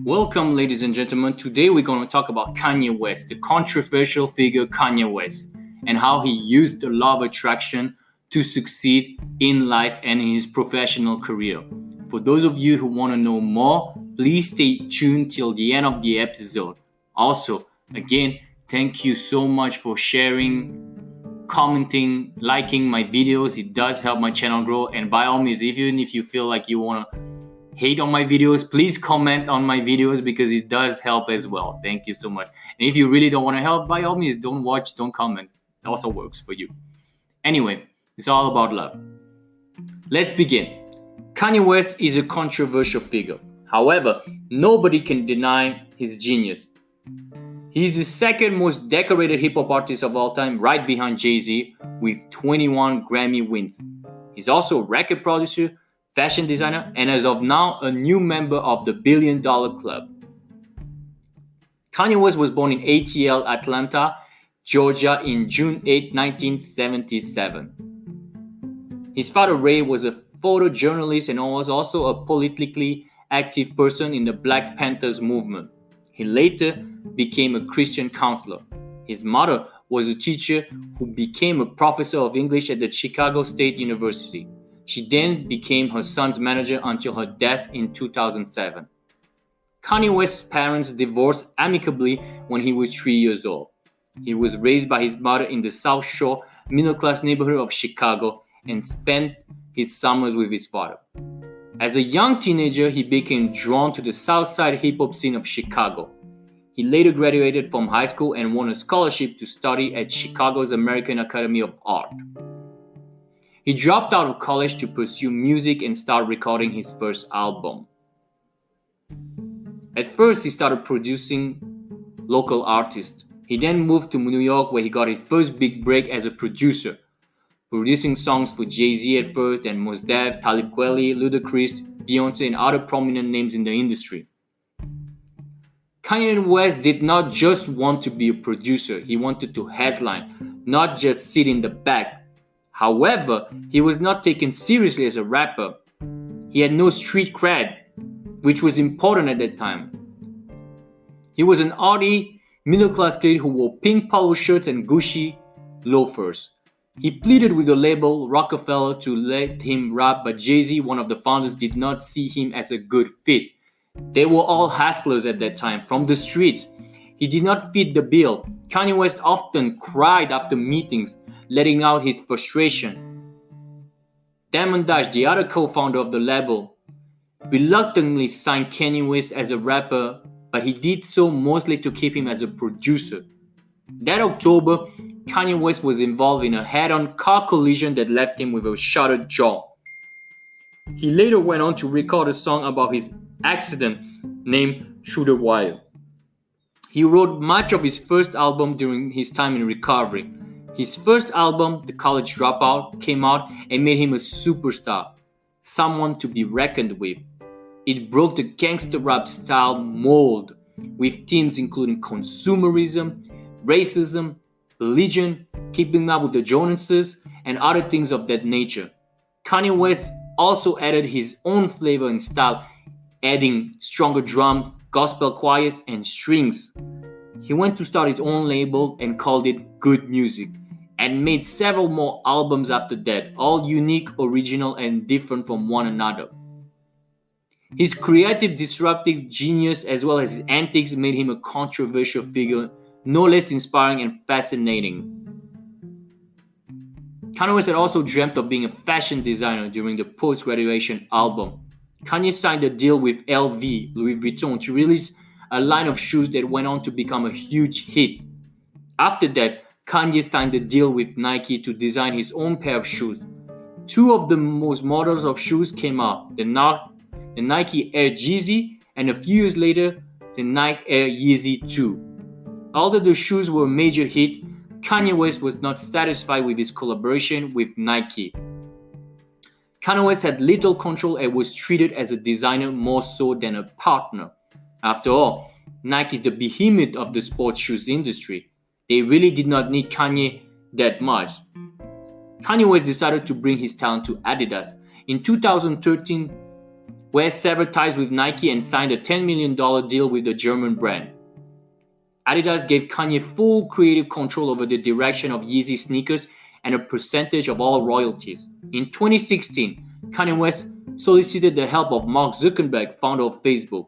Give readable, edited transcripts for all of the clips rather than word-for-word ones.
Welcome, ladies and gentlemen. Today we're going to talk about Kanye West, the controversial figure Kanye West, and how he used the law of attraction to succeed in life and in his professional career. For those of you who want to know more, please stay tuned till the end of the episode. Also, again, thank you so much for sharing, commenting, liking my videos. It does help my channel grow. And by all means, even if you feel like you want to hate on my videos, please comment on my videos because it does help as well. Thank you so much. And if you really don't want to help, by all means, don't watch, don't comment. It also works for you. Anyway, it's all about love. Let's begin. Kanye West is a controversial figure. However, nobody can deny his genius. He's the second most decorated hip-hop artist of all time, right behind Jay-Z, with 21 Grammy wins. He's also a record producer, fashion designer, and as of now, a new member of the $1 billion club. Kanye West was born in ATL, Atlanta, Georgia in June 8, 1977. His father, Ray, was a photojournalist and was also a politically active person in the Black Panthers movement. He later became a Christian counselor. His mother was a teacher who became a professor of English at the Chicago State University. She then became her son's manager until her death in 2007. Kanye West's parents divorced amicably when he was 3 years old. He was raised by his mother in the South Shore middle-class neighborhood of Chicago and spent his summers with his father. As a young teenager, he became drawn to the South Side hip-hop scene of Chicago. He later graduated from high school and won a scholarship to study at Chicago's American Academy of Art. He dropped out of college to pursue music and start recording his first album. At first, he started producing local artists. He then moved to New York where he got his first big break as a producer, producing songs for Jay-Z at first and Mos Def, Talib Kweli, Ludacris, Beyonce, and other prominent names in the industry. Kanye West did not just want to be a producer, he wanted to headline, not just sit in the back. However, he was not taken seriously as a rapper. He had no street cred, which was important at that time. He was an arty, middle-class kid who wore pink polo shirts and Gucci loafers. He pleaded with the label Rockefeller to let him rap, but Jay-Z, one of the founders, did not see him as a good fit. They were all hustlers at that time, from the streets. He did not fit the bill. Kanye West often cried after meetings, letting out his frustration. Damon Dash, the other co-founder of the label, reluctantly signed Kanye West as a rapper, but he did so mostly to keep him as a producer. That October, Kanye West was involved in a head-on car collision that left him with a shattered jaw. He later went on to record a song about his accident named Through the Wire. He wrote much of his first album during his time in recovery. His first album, The College Dropout, came out and made him a superstar, someone to be reckoned with. It broke the gangster rap style mold, with themes including consumerism, racism, religion, keeping up with the Joneses, and other things of that nature. Kanye West also added his own flavor and style, adding stronger drums, gospel choirs, and strings. He went to start his own label and called it Good Music, and made several more albums after that, all unique, original, and different from one another. His creative, disruptive genius as well as his antics made him a controversial figure, no less inspiring and fascinating. Kanye West had also dreamt of being a fashion designer during the post-graduation album. Kanye signed a deal with LV, Louis Vuitton, to release a line of shoes that went on to become a huge hit. After that, Kanye signed a deal with Nike to design his own pair of shoes. Two of the most models of shoes came out, the Nike Air Yeezy, and a few years later, the Nike Air Yeezy 2. Although the shoes were a major hit, Kanye West was not satisfied with his collaboration with Nike. Kanye West had little control and was treated as a designer more so than a partner. After all, Nike is the behemoth of the sports shoes industry. They really did not need Kanye that much. Kanye West decided to bring his talent to Adidas. In 2013, West severed ties with Nike and signed a $10 million deal with the German brand. Adidas gave Kanye full creative control over the direction of Yeezy sneakers and a percentage of all royalties. In 2016, Kanye West solicited the help of Mark Zuckerberg, founder of Facebook.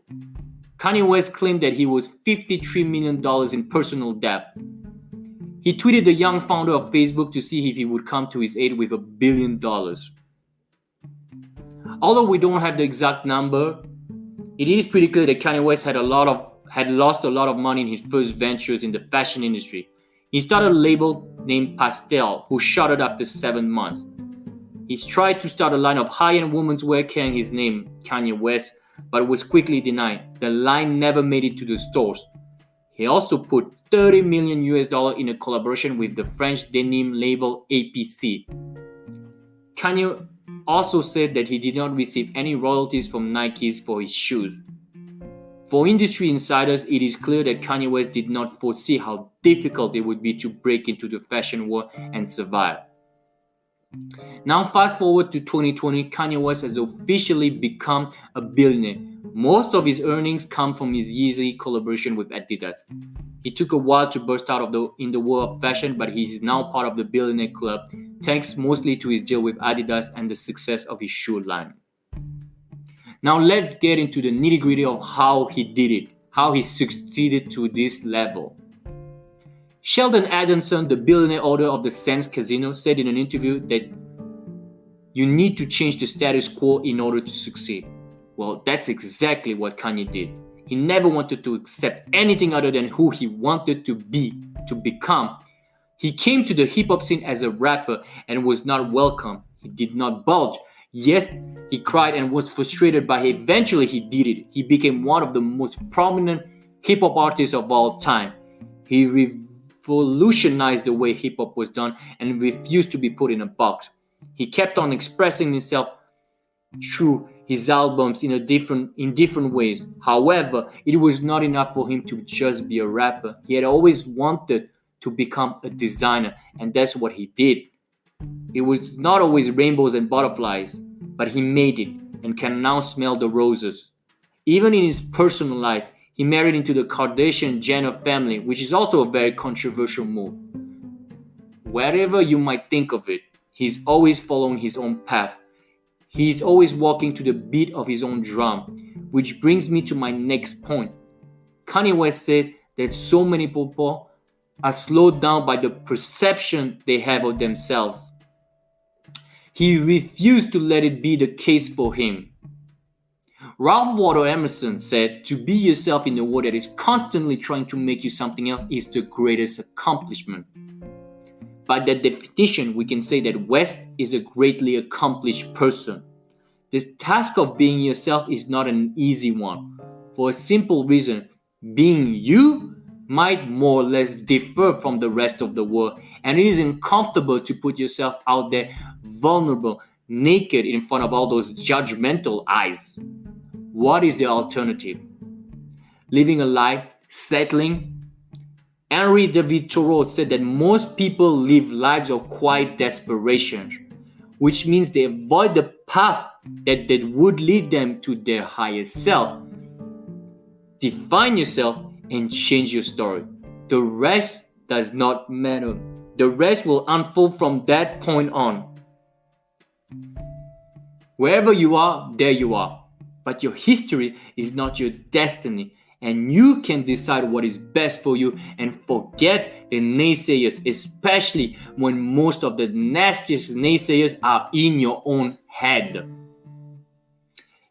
Kanye West claimed that he was $53 million in personal debt. He tweeted the young founder of Facebook to see if he would come to his aid with $1 billion. Although we don't have the exact number, it is pretty clear that Kanye West had lost a lot of money in his first ventures in the fashion industry. He started a label named Pastel, who shuttered after 7 months. He's tried to start a line of high-end women's wear carrying his name, Kanye West, but was quickly denied. The line never made it to the stores. He also put $30 million in a collaboration with the French denim label APC. Kanye also said that he did not receive any royalties from Nike for his shoes. For industry insiders, it is clear that Kanye West did not foresee how difficult it would be to break into the fashion world and survive. Now fast forward to 2020, Kanye West has officially become a billionaire. Most of his earnings come from his Yeezy collaboration with Adidas. It took a while to burst out in the world of fashion, but he is now part of the billionaire club, thanks mostly to his deal with Adidas and the success of his shoe line. Now let's get into the nitty-gritty of how he did it, how he succeeded to this level. Sheldon Adelson, the billionaire owner of the Sands Casino, said in an interview that you need to change the status quo in order to succeed. Well, that's exactly what Kanye did. He never wanted to accept anything other than who he wanted to be, to become. He came to the hip-hop scene as a rapper and was not welcome. He did not budge. Yes, he cried and was frustrated, but eventually he did it. He became one of the most prominent hip-hop artists of all time. He revolutionized the way hip-hop was done and refused to be put in a box. He kept on expressing himself through his albums in different ways. However, it was not enough for him to just be a rapper. He had always wanted to become a designer, and that's what he did. It was not always rainbows and butterflies, but he made it and can now smell the roses. Even in his personal life, he married into the Kardashian Jenner family, which is also a very controversial move. Wherever you might think of it, he's always following his own path. He's always walking to the beat of his own drum, which brings me to my next point. Kanye West said that so many people are slowed down by the perception they have of themselves. He refused to let it be the case for him. Ralph Waldo Emerson said, "To be yourself in a world that is constantly trying to make you something else is the greatest accomplishment." By that definition, we can say that West is a greatly accomplished person. The task of being yourself is not an easy one. For a simple reason, being you might more or less differ from the rest of the world, and it is uncomfortable to put yourself out there vulnerable, naked in front of all those judgmental eyes. What is the alternative? Living a life, settling? Henry David Thoreau said that most people live lives of quiet desperation, which means they avoid the path that would lead them to their higher self. Define yourself and change your story. The rest does not matter. The rest will unfold from that point on. Wherever you are, there you are. But your history is not your destiny, and you can decide what is best for you and forget the naysayers, especially when most of the nastiest naysayers are in your own head.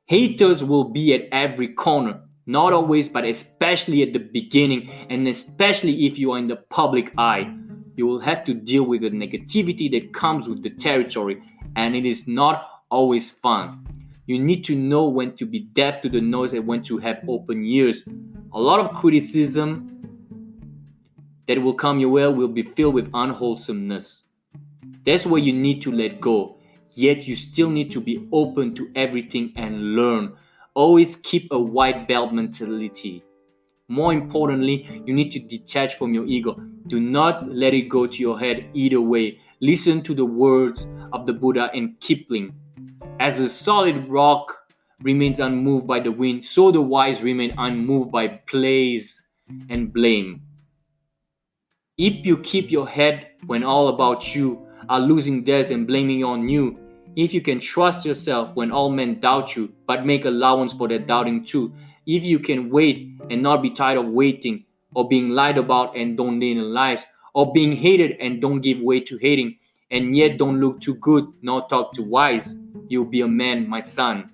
Haters will be at every corner, not always, but especially at the beginning, and especially if you are in the public eye. You will have to deal with the negativity that comes with the territory, and it is not always fun. You need to know when to be deaf to the noise and when to have open ears. A lot of criticism that will come your way will be filled with unwholesomeness. That's where you need to let go. Yet you still need to be open to everything and learn. Always keep a white belt mentality. More importantly, you need to detach from your ego. Do not let it go to your head either way. Listen to the words of the Buddha and Kipling. As a solid rock remains unmoved by the wind, so the wise remain unmoved by praise and blame. If you keep your head when all about you are losing theirs and blaming on you, if you can trust yourself when all men doubt you, but make allowance for their doubting too, if you can wait and not be tired of waiting, or being lied about and don't lean in lies, or being hated and don't give way to hating, and yet don't look too good nor talk too wise, you'll be a man, my son.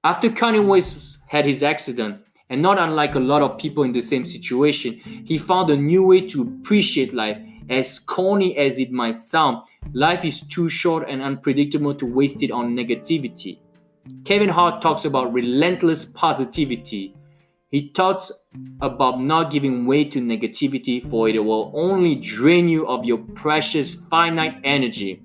After Kanye West had his accident, and not unlike a lot of people in the same situation, he found a new way to appreciate life. As corny as it might sound, life is too short and unpredictable to waste it on negativity. Kevin Hart talks about relentless positivity. He talks about not giving way to negativity, for it will only drain you of your precious finite energy.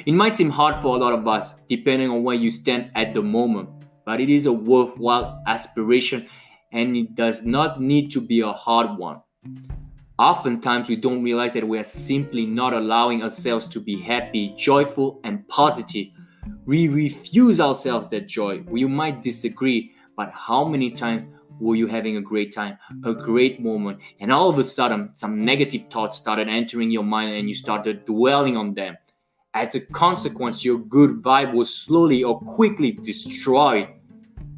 It might seem hard for a lot of us, depending on where you stand at the moment, but it is a worthwhile aspiration, and it does not need to be a hard one. Oftentimes, we don't realize that we are simply not allowing ourselves to be happy, joyful, and positive. We refuse ourselves that joy. We might disagree, but how many times were you having a great time, a great moment, and all of a sudden, some negative thoughts started entering your mind and you started dwelling on them? As a consequence, your good vibe was slowly or quickly destroyed.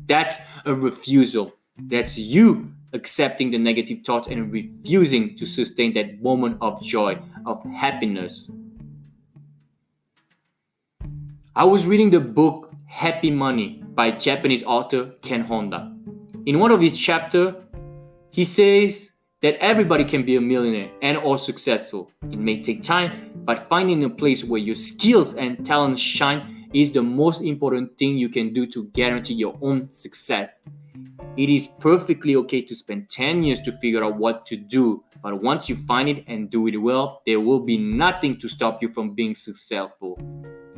That's a refusal. That's you accepting the negative thoughts and refusing to sustain that moment of joy, of happiness. I was reading the book Happy Money by Japanese author Ken Honda. In one of his chapters, he says that everybody can be a millionaire and or successful. It may take time, but finding a place where your skills and talents shine is the most important thing you can do to guarantee your own success. It is perfectly okay to spend 10 years to figure out what to do, but once you find it and do it well, there will be nothing to stop you from being successful.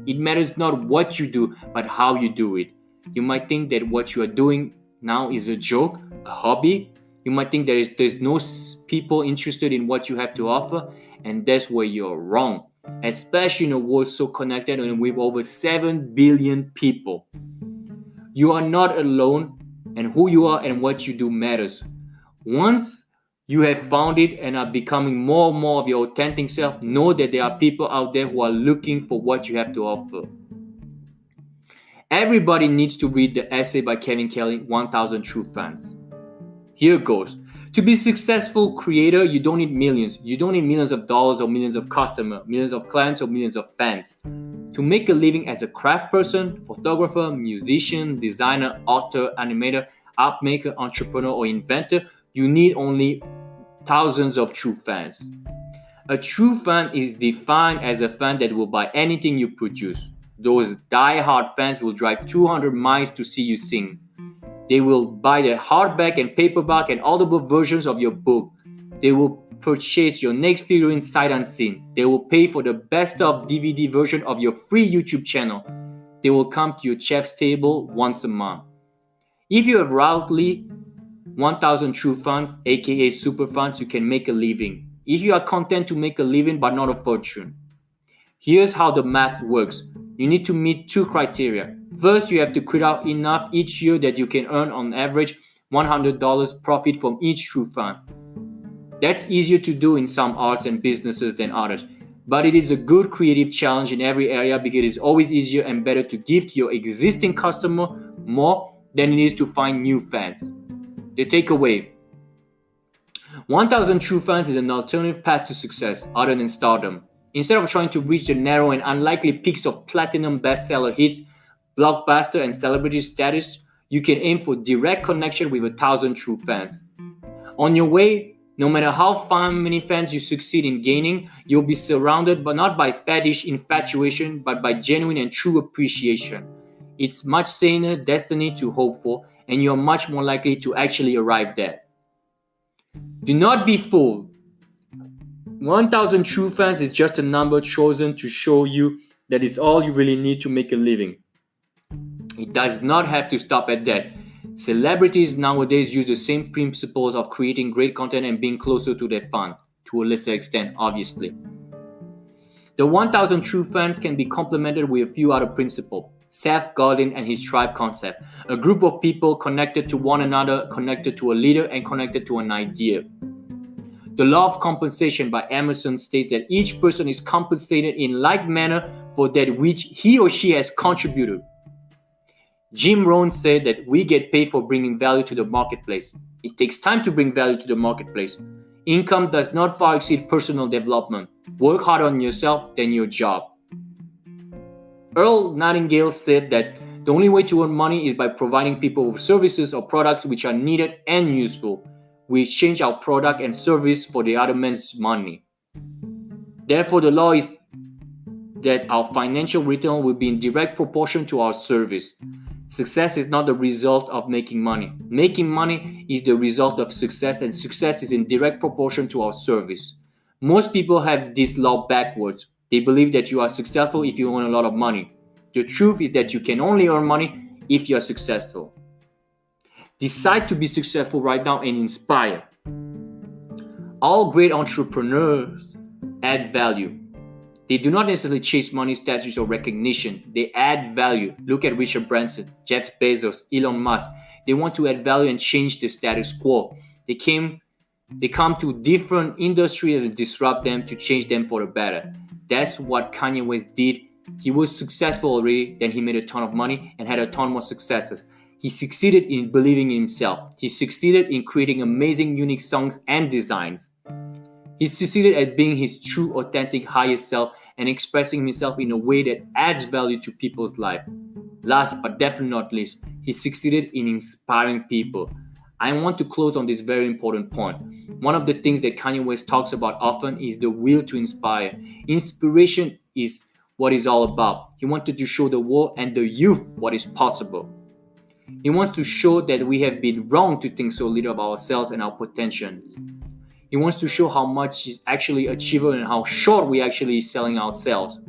It matters not what you do, but how you do it. You might think that what you are doing now is a joke, a hobby. You might think there's no people interested in what you have to offer, and that's where you're wrong. Especially in a world so connected and with over 7 billion people. You are not alone, and who you are and what you do matters. Once you have found it and are becoming more and more of your authentic self, know that there are people out there who are looking for what you have to offer. Everybody needs to read the essay by Kevin Kelly, 1000 True Fans. Here goes. To be a successful creator, you don't need millions. You don't need millions of dollars or millions of customers, millions of clients or millions of fans. To make a living as a craft person, photographer, musician, designer, author, animator, app maker, entrepreneur, or inventor, you need only thousands of true fans. A true fan is defined as a fan that will buy anything you produce. Those die-hard fans will drive 200 miles to see you sing. They will buy the hardback and paperback and audible versions of your book. They will purchase your next figurine sight unseen. They will pay for the best of DVD version of your free YouTube channel. They will come to your chef's table once a month. If you have roughly 1000 true fans, aka super fans, you can make a living. If you are content to make a living but not a fortune. Here's how the math works. You need to meet 2 criteria. First, you have to create out enough each year that you can earn on average $100 profit from each true fan. That's easier to do in some arts and businesses than others, but it is a good creative challenge in every area because it's always easier and better to give to your existing customer more than it is to find new fans. The takeaway: 1000 true fans is an alternative path to success other than stardom. Instead of trying to reach the narrow and unlikely peaks of platinum bestseller hits, blockbuster, and celebrity status, you can aim for direct connection with 1000 true fans. On your way, no matter how many fans you succeed in gaining, you'll be surrounded but not by fetish infatuation, but by genuine and true appreciation. It's much saner destiny to hope for, and you're much more likely to actually arrive there. Do not be fooled. 1000 true fans is just a number chosen to show you that it's all you really need to make a living. It does not have to stop at that. Celebrities nowadays use the same principles of creating great content and being closer to their fan, to a lesser extent, obviously. The 1000 true fans can be complemented with a few other principles. Seth Godin and his tribe concept. A group of people connected to one another, connected to a leader, and connected to an idea. The law of compensation by Emerson states that each person is compensated in like manner for that which he or she has contributed. Jim Rohn said that we get paid for bringing value to the marketplace. It takes time to bring value to the marketplace. Income does not far exceed personal development. Work hard on yourself than your job. Earl Nightingale said that the only way to earn money is by providing people with services or products which are needed and useful. We exchange our product and service for the other man's money. Therefore, the law is that our financial return will be in direct proportion to our service. Success is not the result of making money. Making money is the result of success, and success is in direct proportion to our service. Most people have this law backwards. They believe that you are successful if you earn a lot of money. The truth is that you can only earn money if you are successful. Decide to be successful right now and inspire. All great entrepreneurs add value. They do not necessarily chase money, status, or recognition. They add value. Look at Richard Branson, Jeff Bezos, Elon Musk. They want to add value and change the status quo. They come to different industries and disrupt them to change them for the better. That's what Kanye West did. He was successful already, then he made a ton of money and had a ton more successes. He succeeded in believing in himself. He succeeded in creating amazing, unique songs and designs. He succeeded at being his true, authentic, highest self and expressing himself in a way that adds value to people's life. Last but definitely not least, he succeeded in inspiring people. I want to close on this very important point. One of the things that Kanye West talks about often is the will to inspire. Inspiration is what it's all about. He wanted to show the world and the youth what is possible. He wants to show that we have been wrong to think so little of ourselves and our potential. He wants to show how much is actually achievable and how short we actually selling ourselves.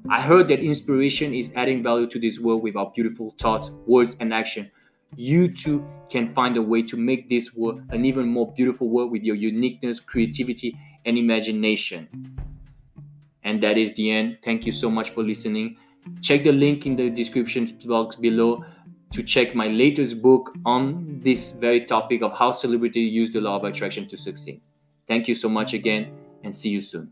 I heard that inspiration is adding value to this world with our beautiful thoughts, words, and action. You too can find a way to make this world an even more beautiful world with your uniqueness, creativity, and imagination. And that is the end. Thank you so much for listening. Check the link in the description box below to check my latest book on this very topic of how celebrities use the law of attraction to succeed. Thank you so much again, and see you soon.